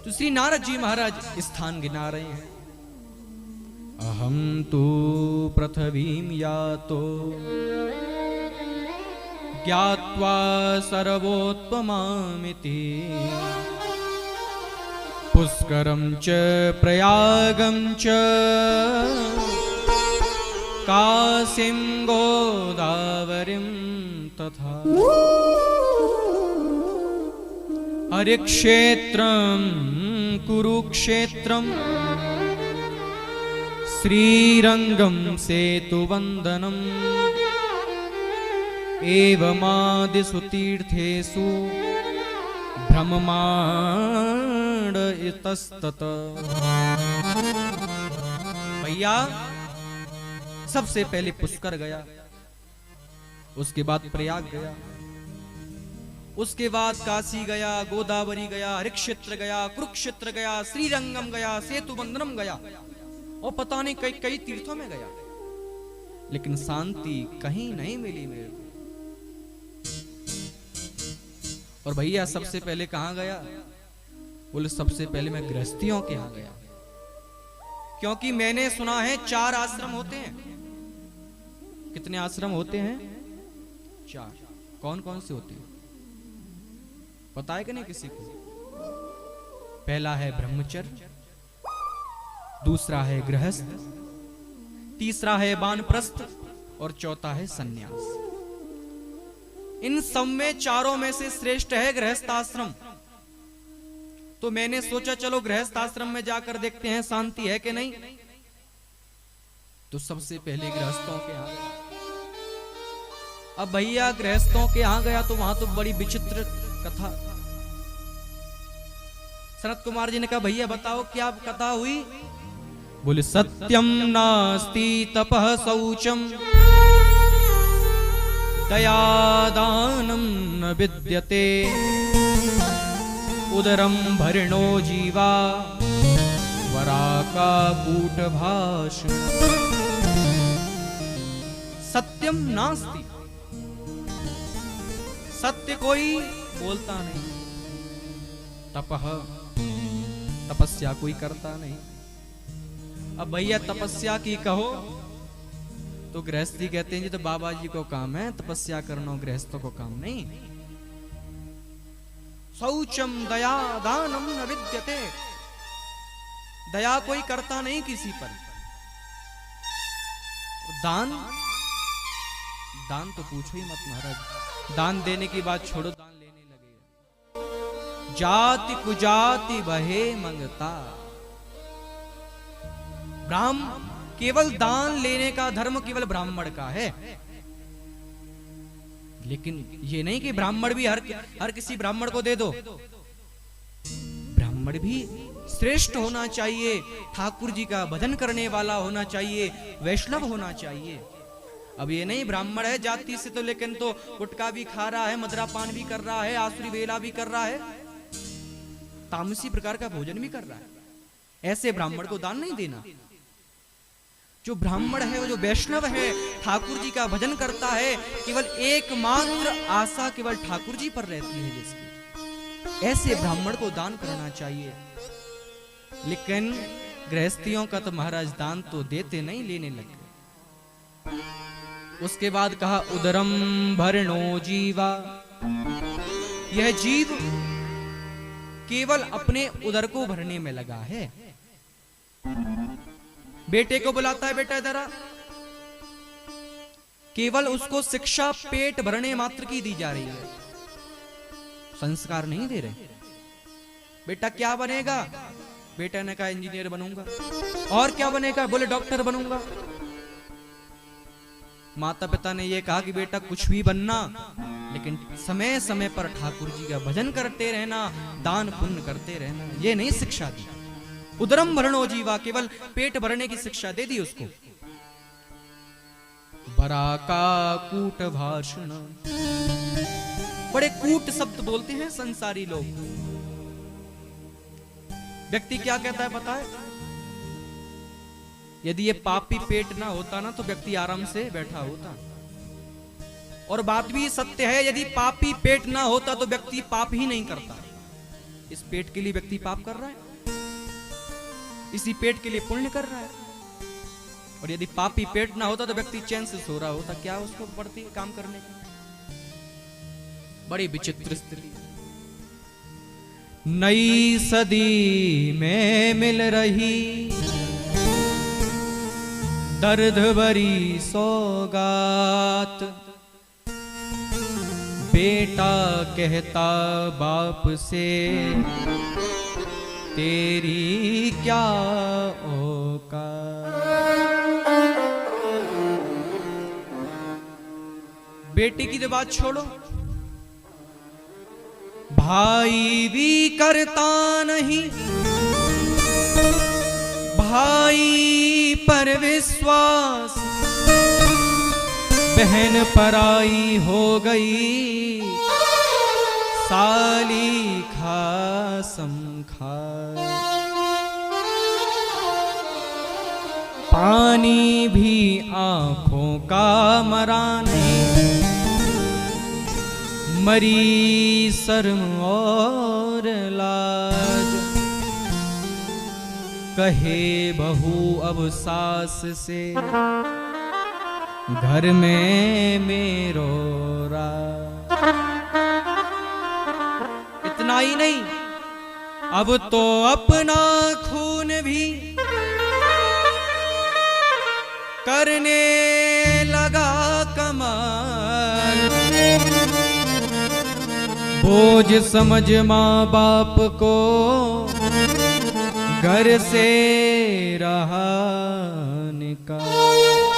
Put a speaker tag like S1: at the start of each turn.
S1: तो श्री नारद जी महाराज स्थान गिना रहे हैं। अहम तो पृथ्वीं यातो ज्ञात्वा सर्वोत्तमामिति पुष्करं च प्रयागं च काशीं गोदावरीं तथा हरिक्षेत्रं कुरुक्षेत्रं श्रीरंगं सेतुवंदनम् एवमादिषु तीर्थेषु ब्रह्मांड इतस्तत। भैया सबसे पहले पुष्कर गया, उसके बाद प्रयाग गया, उसके बाद काशी गया, गोदावरी गया, हरिक्षेत्र गया, कुरुक्षेत्र गया, श्रीरंगम गया, सेतुबंधनम गया और पता नहीं कई कई तीर्थों में गया, लेकिन शांति कहीं नहीं मिली मेरे को। और भैया सबसे पहले कहां गया? बोले सबसे पहले मैं गृहस्थियों के यहां गया, क्योंकि मैंने सुना है 4 आश्रम होते हैं। कितने आश्रम होते हैं? 4। कौन कौन से होते हैं पता है कि नहीं किसी को? पहला है ब्रह्मचर्य, दूसरा है गृहस्थ, तीसरा है वानप्रस्थ और चौथा है सन्यास। इन सब में चारों में से श्रेष्ठ है गृहस्थ आश्रम। तो मैंने सोचा चलो गृहस्थ आश्रम में जाकर देखते हैं शांति है कि नहीं। तो सबसे पहले गृहस्थों के यहां गया। अब भैया गृहस्थों के यहां गया तो वहां तो बड़ी विचित्र कथा। शरद कुमार जी ने कहा भैया बताओ क्या कथा हुई? बोले सत्यम नास्ति तपः शौचम दयादानं न विद्यते उदरं भरिणो जीवा वराकाकूटभाषण। सत्यम नास्ति, सत्य कोई बोलता नहीं, तपः तपस्या कोई करता नहीं। अब भैया तपस्या की कहो तो गृहस्थी कहते हैं जी तो बाबा जी को काम है तपस्या करना, गृहस्थों को काम नहीं। शौचम दया दानम न विद्यते, दया कोई करता नहीं किसी पर। दान दान तो पूछो ही मत महाराज, दान देने की बात छोड़ो, दान लेने लगेगा। जाति कुजाति बहे मंगता। ब्राह्मण केवल दान लेने का धर्म केवल ब्राह्मण का है, लेकिन ये नहीं कि ब्राह्मण भी हर किसी ब्राह्मण को दे दो। ब्राह्मण भी श्रेष्ठ होना चाहिए, ठाकुर जी का भजन करने वाला होना चाहिए, वैष्णव होना चाहिए। अब ये नहीं ब्राह्मण है जाति से तो, लेकिन तो गुटखा भी खा रहा है, मदरापान भी कर रहा है, आसुरी बेला भी कर रहा है, तामसी प्रकार का भोजन भी कर रहा है, ऐसे ब्राह्मण को दान नहीं देना। जो ब्राह्मण है वो जो वैष्णव है, ठाकुर जी का भजन करता है, केवल एकमात्र आशा केवल ठाकुर जी पर रहती है जिसकी, ऐसे ब्राह्मण को दान करना चाहिए। लेकिन गृहस्थियों का तो महाराज दान तो देते नहीं, लेने लगे। उसके बाद कहा उदरम भरणो जीवा, यह जीव केवल अपने उदर को भरने में लगा है। बेटे को बुलाता है बेटा इधर आ, केवल उसको शिक्षा पेट भरने मात्र की दी जा रही है, संस्कार नहीं दे रहे। बेटा क्या बनेगा? बेटा ने कहा इंजीनियर बनूंगा। और क्या बनेगा? बोले डॉक्टर बनूंगा। माता पिता ने यह कहा कि बेटा कुछ भी बनना, लेकिन समय समय पर ठाकुर जी का भजन करते रहना, दान पुण्य करते रहना, ये नहीं शिक्षा दी। उदरम भरणो जीवा, केवल पेट भरने की शिक्षा दे दी उसको। बराका कूट भाषण, बड़े कूट शब्द बोलते हैं संसारी लोग। व्यक्ति क्या कहता है पता है? यदि ये पापी पेट ना होता ना तो व्यक्ति आराम से बैठा होता। और बात भी सत्य है, यदि पापी पेट ना होता तो व्यक्ति पाप ही नहीं करता। इस पेट के लिए व्यक्ति पाप कर रहा है, इसी पेट के लिए पुण्य कर रहा है। और यदि पापी पेट ना होता तो व्यक्ति चैन से सो रहा होता, क्या उसको पड़ती है काम करने की? बड़ी विचित्र स्थिति। नई सदी में मिल रही दर्द भरी सौगात, बेटा कहता बाप से तेरी क्या औकात। बेटे की तो बात छोड़ो, भाई भी करता नहीं, भाई पर विश्वास, बहन पराई हो गई, साली खासम खास। पानी भी आंखों का मरा नहीं, मरी शर्म और लाज। कहे बहू अब सास से घर में मेरो राज। इतना ही नहीं, अब तो अपना खून भी करने लगा कमाल। बोझ समझ माँ बाप को घर से रहा निकाल।